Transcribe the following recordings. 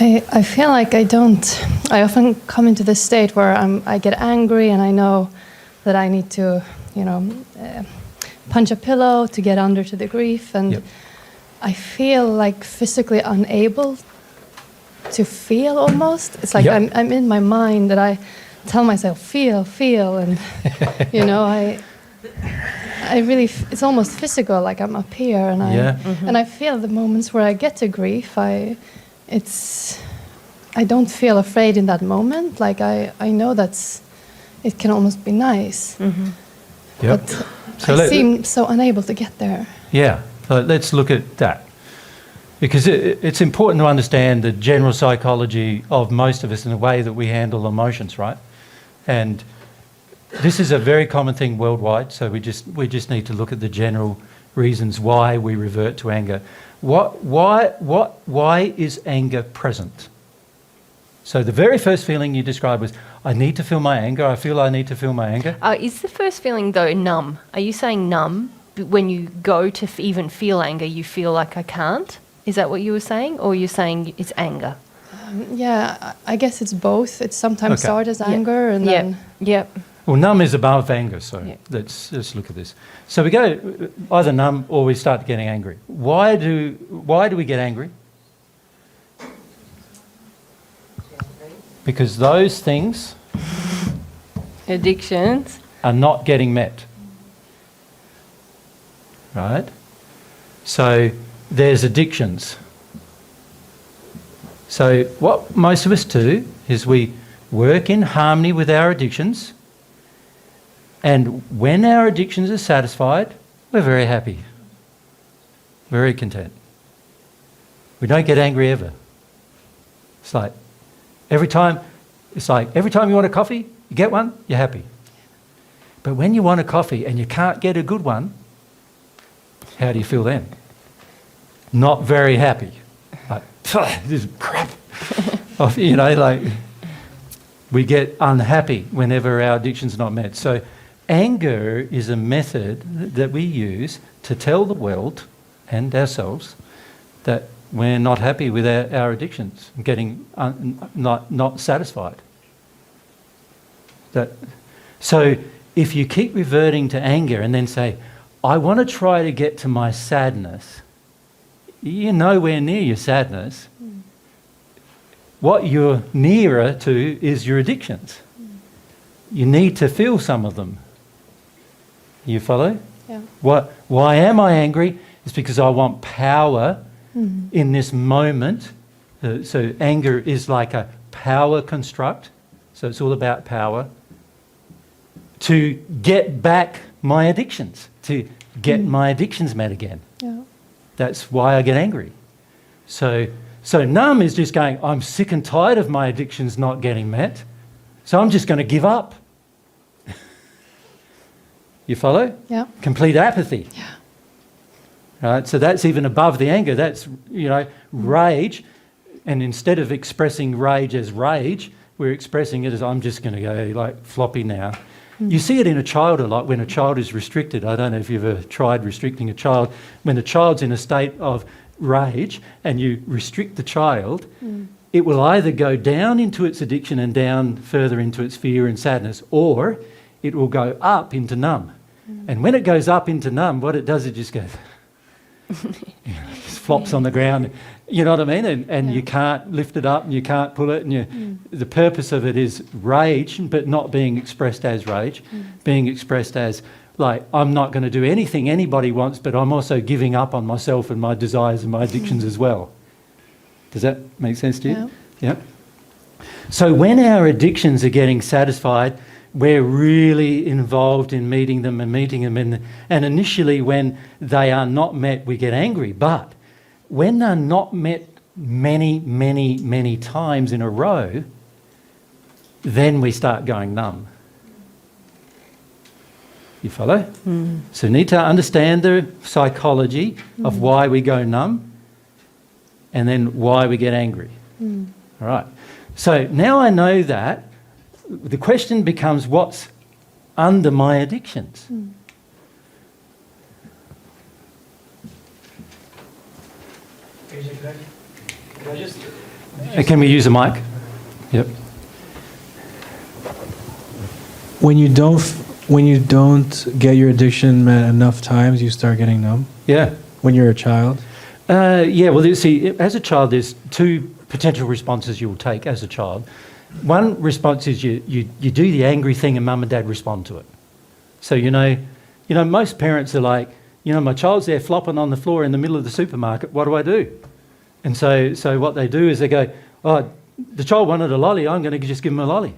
I feel like I often come into this state where I get angry and I know that I need to, punch a pillow to get under to the grief. And Yep. I feel like physically unable to feel almost. It's like Yep. I'm in my mind that I tell myself, feel. And, I really, it's almost physical, like I'm up here and and I feel the moments where I get to grief, I don't feel afraid in that moment. Like I know it can almost be nice. Yep. But So I seem so unable to get there. Yeah, so let's look at that. Because it's important to understand the general psychology of most of us in the way that we handle emotions, right? And this is a very common thing worldwide, so we just need to look at the general reasons why we revert to anger. Why is anger present? So the very first feeling you described was, I need to feel my anger, I feel I need to feel my anger. Is the first feeling, though, numb? Are you saying numb? When you go to even feel anger, you feel like I can't? Is that what you were saying? Or you're saying it's anger? I guess it's both. It's sometimes started as anger and then... Yep. Well, numb is above anger, so let's look at this. So we go either numb or we start getting angry. Why do we get angry? Because those things Addictions. are not getting met. Right? So there's addictions. So what most of us do is we work in harmony with our addictions, and when our addictions are satisfied, we're very happy, very content. We don't get angry ever. It's like every time you want a coffee, you get one, you're happy. But when you want a coffee and you can't get a good one, how do you feel then? Not very happy. Like, this is crap. We get unhappy whenever our addiction's not met. So anger is a method that we use to tell the world and ourselves that we're not happy with our addictions, getting not satisfied. So if you keep reverting to anger and then say, I want to try to get to my sadness, you're nowhere near your sadness. What you're nearer to is your addictions. You need to feel some of them. You follow? Yeah. Why am I angry? It's because I want power in this moment. So anger is like a power construct. So it's all about power. To get back my addictions, to get my addictions met again. Yeah. That's why I get angry. So numb is just going, I'm sick and tired of my addictions not getting met, so I'm just going to give up. You follow? Yeah. Complete apathy. Yeah. Right? So that's even above the anger. That's, rage. And instead of expressing rage as rage, we're expressing it as I'm just going to go like floppy now. You see it in a child a lot when a child is restricted. I don't know if you've ever tried restricting a child. When a child's in a state of rage and you restrict the child, it will either go down into its addiction and down further into its fear and sadness, or it will go up into numb. And when it goes up into numb, what it does, it just goes, just flops on the ground. You know what I mean? And you can't lift it up and you can't pull it. And the purpose of it is rage, but not being expressed as rage, being expressed as, like, I'm not going to do anything anybody wants, but I'm also giving up on myself and my desires and my addictions as well. Does that make sense to you? Yeah. So when our addictions are getting satisfied, we're really involved in meeting them. And initially when they are not met, we get angry. But when they're not met many, many, many times in a row, then we start going numb. You follow? So you need to understand the psychology of why we go numb and then why we get angry. All right. So now I know that, the question becomes, what's under my addictions? Could I just Can we use a mic? Yep. When you don't get your addiction met enough times, you start getting numb. Yeah. When you're a child. Yeah. Well, you see, as a child, there's two potential responses you'll take as a child. One response is you do the angry thing, and mum and dad respond to it. So you know, most parents are like, my child's there flopping on the floor in the middle of the supermarket. What do I do? And so what they do is they go, oh, the child wanted a lolly. I'm going to just give him a lolly.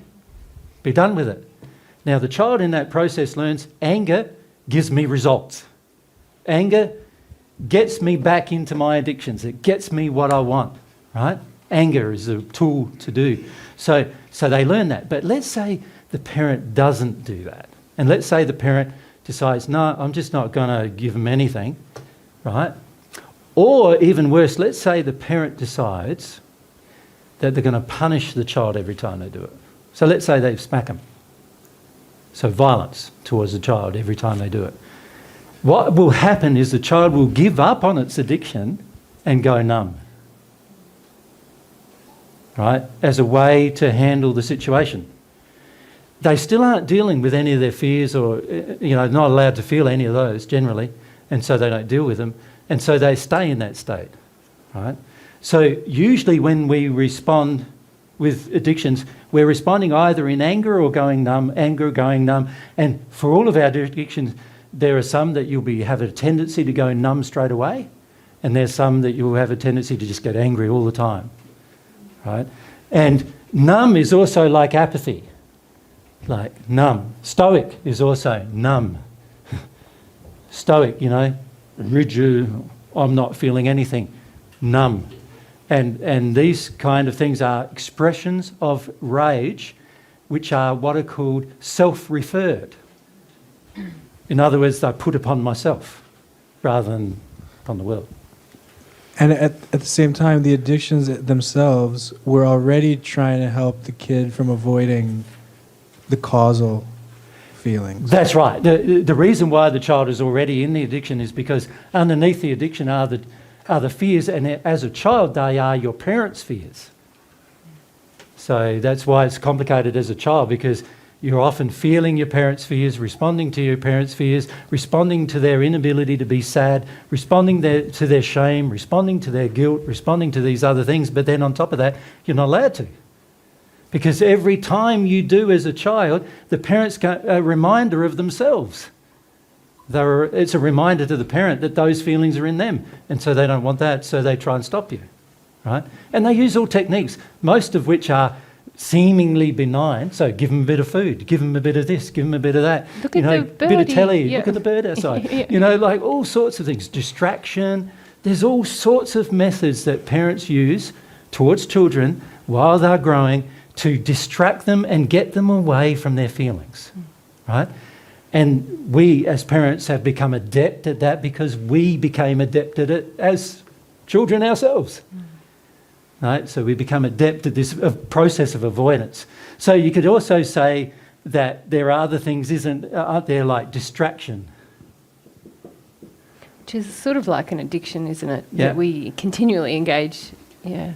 Be done with it. Now, the child in that process learns anger gives me results. Anger gets me back into my addictions. It gets me what I want, right? Anger is a tool to do. So they learn that. But let's say the parent doesn't do that. And let's say the parent decides, no, I'm just not going to give them anything, right? Or even worse, let's say the parent decides that they're going to punish the child every time they do it. So let's say they smack them. So violence towards the child every time they do it. What will happen is the child will give up on its addiction and go numb, right, as a way to handle the situation. They still aren't dealing with any of their fears or, not allowed to feel any of those generally, and so they don't deal with them, and so they stay in that state, right? So usually when we respond with addictions, we're responding either in anger or going numb, and for all of our addictions, there are some that you'll have a tendency to go numb straight away, and there's some that you'll have a tendency to just get angry all the time, right? And numb is also like apathy, like numb. Stoic is also numb. Stoic, rigid, I'm not feeling anything, numb. And these kind of things are expressions of rage, which are what are called self-referred. In other words, they're put upon myself rather than upon the world. And at the same time, the addictions themselves were already trying to help the kid from avoiding the causal feelings. That's right. The reason why the child is already in the addiction is because underneath the addiction are the fears, and as a child, they are your parents' fears. So that's why it's complicated as a child, because you're often feeling your parents' fears, responding to your parents' fears, responding to their inability to be sad, responding to their shame, responding to their guilt, responding to these other things, but then on top of that, you're not allowed to. Because every time you do as a child, the parents get a reminder of themselves. It's a reminder to the parent that those feelings are in them, and so they don't want that, so they try and stop you, right? And they use all techniques, most of which are seemingly benign. So give them a bit of food, give them a bit of this, give them a bit of that. Look at the a bit of telly, yeah. Look at the bird outside. Yeah. Like all sorts of things. Distraction. There's all sorts of methods that parents use towards children while they're growing to distract them and get them away from their feelings, right? And we as parents have become adept at that because we became adept at it as children ourselves. Right? So we become adept at this process of avoidance. So you could also say that there are other things, aren't there, like distraction? Which is sort of like an addiction, isn't it? Yeah. That we continually engage. Yeah.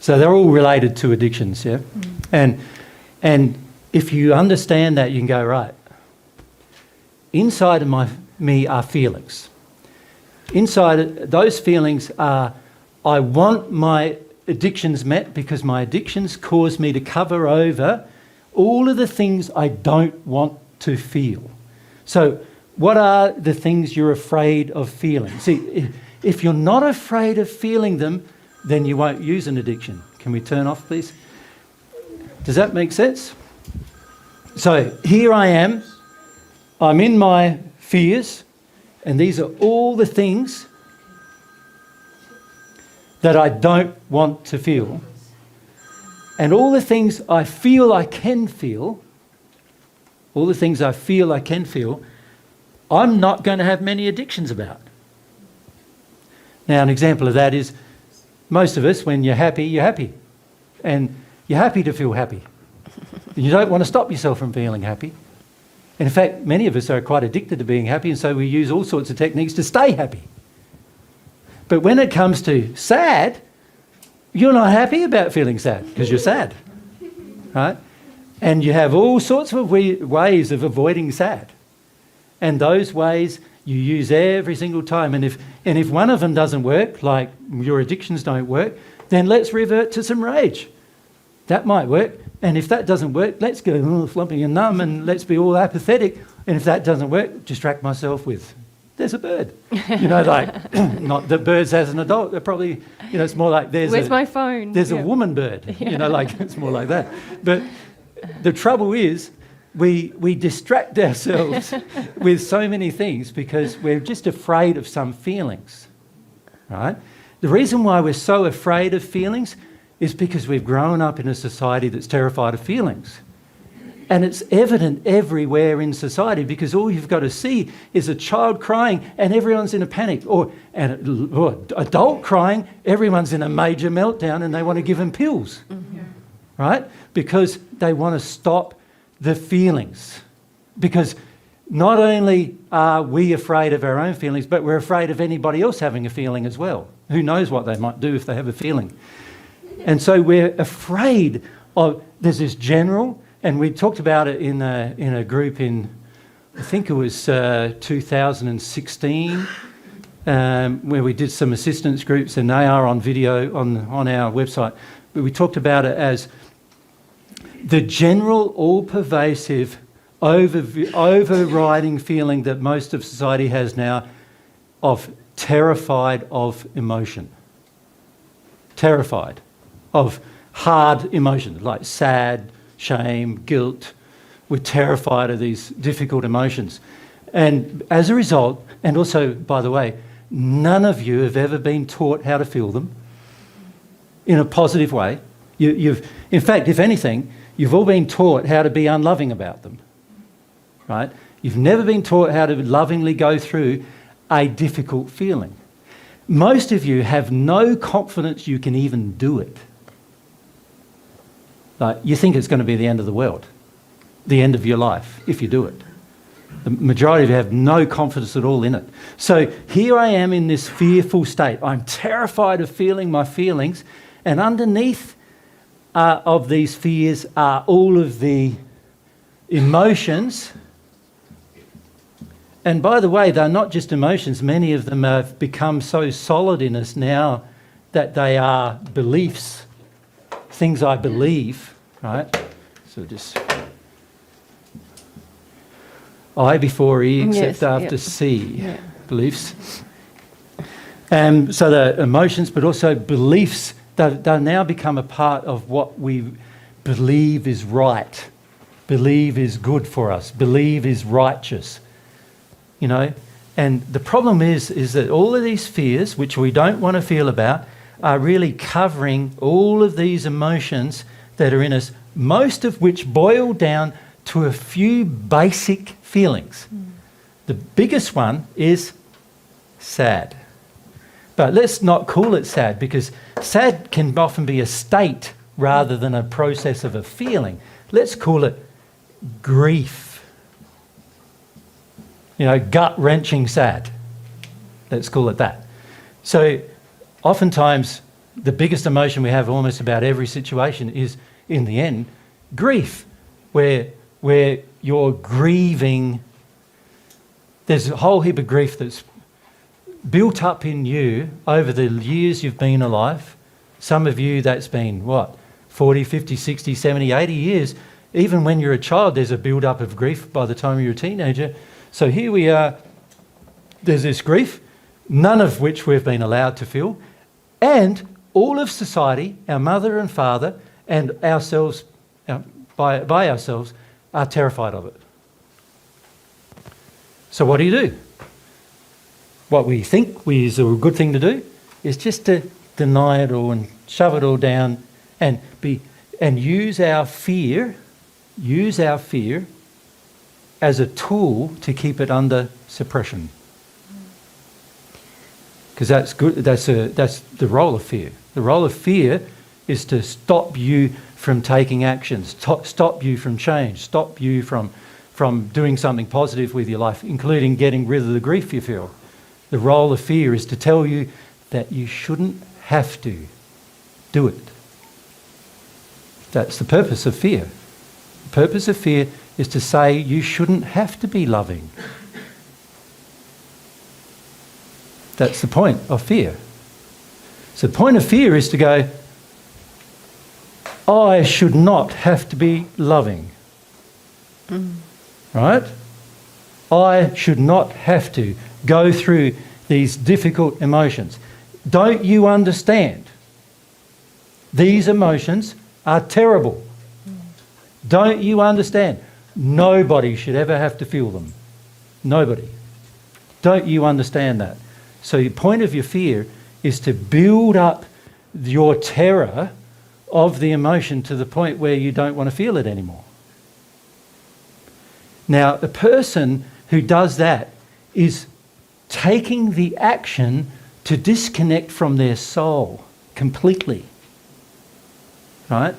So they're all related to addictions, yeah? And if you understand that, you can go, right, inside of me are feelings. Inside those feelings are, I want my addictions met because my addictions cause me to cover over all of the things I don't want to feel. So what are the things you're afraid of feeling? See, if you're not afraid of feeling them, then you won't use an addiction. Can we turn off, please? Does that make sense? So here I am. I'm in my fears, and these are all the things that I don't want to feel. And all the things I feel I can feel, I'm not going to have many addictions about. Now, an example of that is most of us, when you're happy, you're happy. And you're happy to feel happy. You don't want to stop yourself from feeling happy. And in fact, many of us are quite addicted to being happy, and so we use all sorts of techniques to stay happy. But when it comes to sad, you're not happy about feeling sad because you're sad, right? And you have all sorts of ways of avoiding sad. And those ways you use every single time. And if one of them doesn't work, like your addictions don't work, then let's revert to some rage. That might work. And if that doesn't work, let's go floppy and numb and let's be all apathetic. And if that doesn't work, distract myself with, there's a bird. You know, like, not that birds as an adult, they're probably, you know, it's more like Where's my phone? There's a woman bird. You know, like, it's more like that. But the trouble is, we distract ourselves with so many things because we're just afraid of some feelings, right? The reason why we're so afraid of feelings is because we've grown up in a society that's terrified of feelings. And it's evident everywhere in society because all you've got to see is a child crying and everyone's in a panic, or an adult crying, everyone's in a major meltdown and they want to give them pills, right? Because they want to stop the feelings. Because not only are we afraid of our own feelings, but we're afraid of anybody else having a feeling as well. Who knows what they might do if they have a feeling. And so we're afraid of, there's this general, and we talked about it in a group in, I think it was 2016, where we did some assistance groups, and they are on video on our website. But we talked about it as the general, all-pervasive, overriding feeling that most of society has now of terrified of emotion. Terrified of hard emotions like sad, shame, guilt. We're terrified of these difficult emotions. And as a result, and also, by the way, none of you have ever been taught how to feel them in a positive way. In fact, if anything, you've all been taught how to be unloving about them, right? You've never been taught how to lovingly go through a difficult feeling. Most of you have no confidence you can even do it. Like, you think it's going to be the end of the world, the end of your life, if you do it. The majority of you have no confidence at all in it. So here I am in this fearful state. I'm terrified of feeling my feelings, and underneath of these fears are all of the emotions. And by the way, they're not just emotions. Many of them have become so solid in us now that they are beliefs, things I believe, right? So just I before E except after C, beliefs. So the emotions, but also beliefs, they now become a part of what we believe is right, believe is good for us, believe is righteous, you know. And the problem is that all of these fears, which we don't want to feel about, are really covering all of these emotions that are in us, most of which boil down to a few basic feelings. The biggest one is sad. But let's not call it sad, because sad can often be a state rather than a process of a feeling. Let's call it grief. You know, gut-wrenching sad. Let's call it that. So oftentimes the biggest emotion we have almost about every situation is, in the end, grief, where you're grieving. There's a whole heap of grief that's built up in you over the years you've been alive. Some of you, that's been, 40, 50, 60, 70, 80 years. Even when you're a child, there's a build-up of grief by the time you're a teenager. So here we are, there's this grief, none of which we've been allowed to feel, and all of society, our mother and father, and ourselves, by ourselves, are terrified of it. So what do? What we think is a good thing to do is just to deny it all and shove it all down and use our fear as a tool to keep it under suppression. Because that's good. That's the role of fear. The role of fear is to stop you from taking actions, stop you from change, stop you from doing something positive with your life, including getting rid of the grief you feel. The role of fear is to tell you that you shouldn't have to. do it. That's the purpose of fear. The purpose of fear is to say you shouldn't have to be loving. That's the point of fear. So the point of fear is to go, I should not have to be loving. Right? I should not have to go through these difficult emotions. Don't you understand? These emotions are terrible. Don't you understand? Nobody should ever have to feel them. Nobody. Don't you understand that? So the point of your fear is to build up your terror of the emotion to the point where you don't want to feel it anymore. Now, the person who does that is taking the action to disconnect from their soul completely. Right?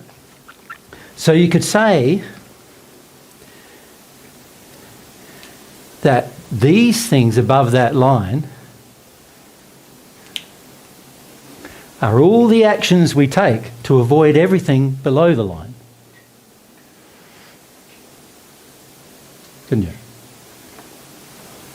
So you could say that these things above that line are all the actions we take to avoid everything below the line. Couldn't you?